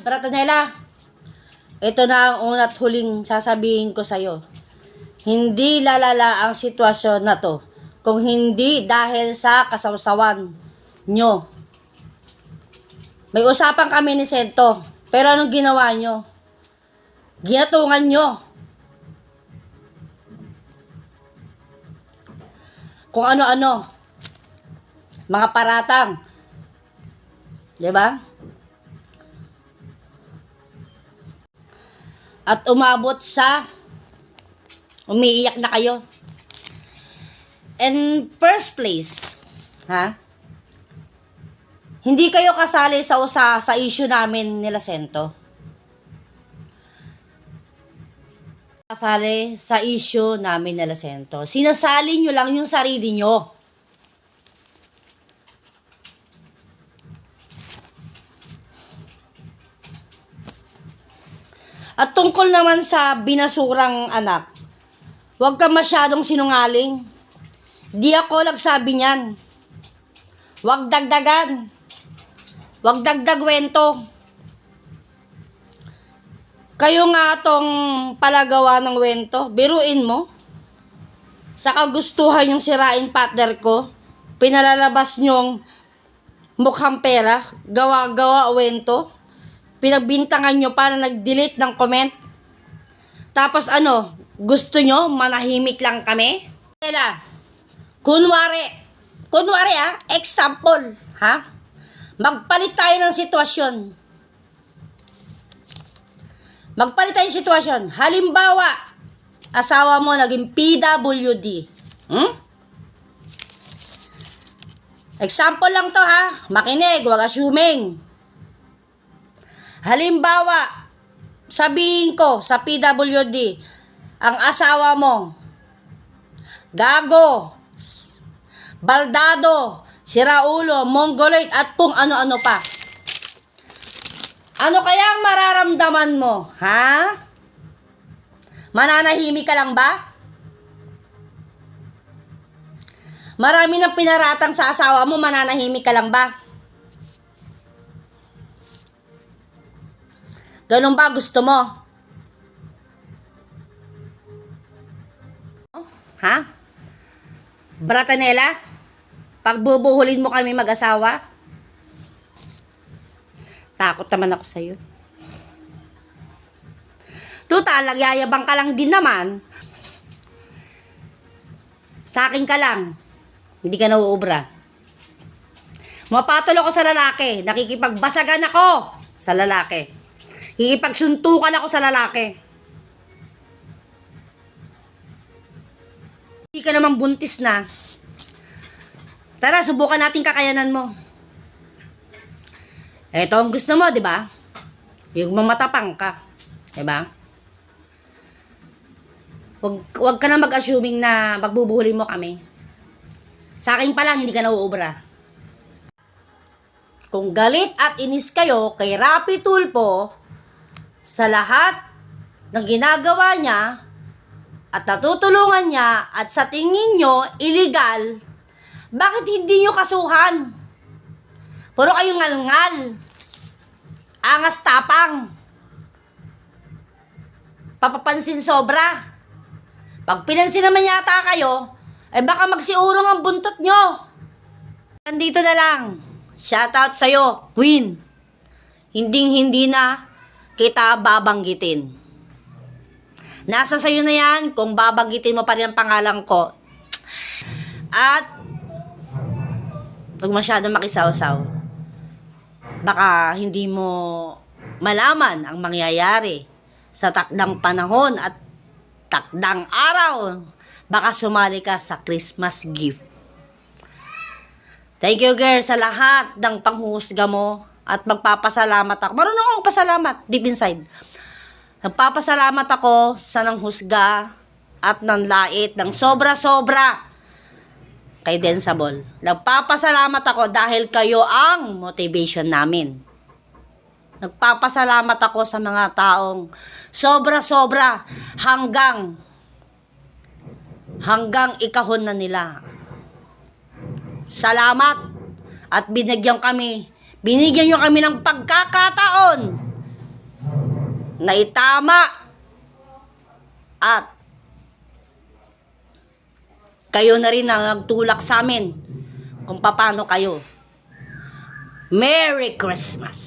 Pratanela, ito na ang una't huling sasabihin ko sa'yo. Hindi lalala ang sitwasyon na to kung hindi dahil sa kasawsawan nyo. May usapan kami ni Sento, pero anong ginawa nyo? Ginatungan nyo. Kung ano-ano. Mga paratang. Diba? At umabot sa umiiyak na kayo. In first place, hindi kayo kasali sa issue namin nila Sento. Kasali sa issue namin nila Sento. Sinasali nyo lang yung sarili nyo. At tungkol naman sa binasurang anak, huwag ka masyadong sinungaling. Di ako nagsabi niyan. Huwag dagdagan. Huwag dagdag wento. Kayo nga tong palagawa ng wento, biruin mo. Sa kagustuhan yung sirain partner ko, pinalalabas nyong mukhang pera, gawa-gawa wento. Pinagbintangan nyo para nag-delete ng comment. Tapos ano, gusto nyo manahimik lang kami? Kunwari example, magpalit tayo ng sitwasyon. Halimbawa, asawa mo naging PWD. Example lang to makinig, wag assuming. Halimbawa, sabihin ko sa PWD, ang asawa mo, gago, baldado, siraulo, mongoloid, at kung ano-ano pa. Ano kaya ang mararamdaman mo, Mananahimik ka lang ba? Marami nang pinaratang sa asawa mo, mananahimik ka lang ba? Ganun ba gusto mo? Bratanela? Pagbubuhulin mo kami mag-asawa? Takot naman ako sa'yo. Total, yayabang ka lang din naman. Sa akin ka lang. Hindi ka nauubra. Mapatol ako sa lalaki. Nakikipagbasagan ako sa lalaki. Hikipagsuntukan ako sa lalaki. Hindi ka naman buntis na. Tara, subukan natin kakayanan mo. Ito ang gusto mo, di ba? Yung mamatapang ka. Di ba? Huwag ka na mag-assuming na magbubuhulin mo kami. Sa akin pa lang, hindi ka nauubra. Kung galit at inis kayo kay Rapi Tulfo, sa lahat ng ginagawa niya at natutulungan niya at sa tingin nyo illegal, bakit hindi nyo kasuhan? Puro kayong ngal-ngal, angas tapang, papapansin sobra. Pag pinansin naman yata kayo, baka magsiurong ang buntot nyo. Nandito na lang, shoutout sa'yo, Queen. Hindi na kita babanggitin. Nasa sayo na yan kung babanggitin mo pa rin ang pangalan ko. At huwag masyadong makisawsaw. Baka hindi mo malaman ang mangyayari sa takdang panahon at takdang araw. Baka sumali ka sa Christmas gift. Thank you, girl, sa lahat ng panghuhusga mo. At magpapasalamat ako. Marunong akong pasalamat deep inside. Nagpapasalamat ako sa nanghusga at nanlait ng sobra-sobra kay Densable. Nagpapasalamat ako dahil kayo ang motivation namin. Nagpapasalamat ako sa mga taong sobra-sobra hanggang ikahon na nila. Salamat at binigyan nyo kami ng pagkakataon na itama at kayo na rin ang nagtulak sa amin kung paano kayo. Merry Christmas!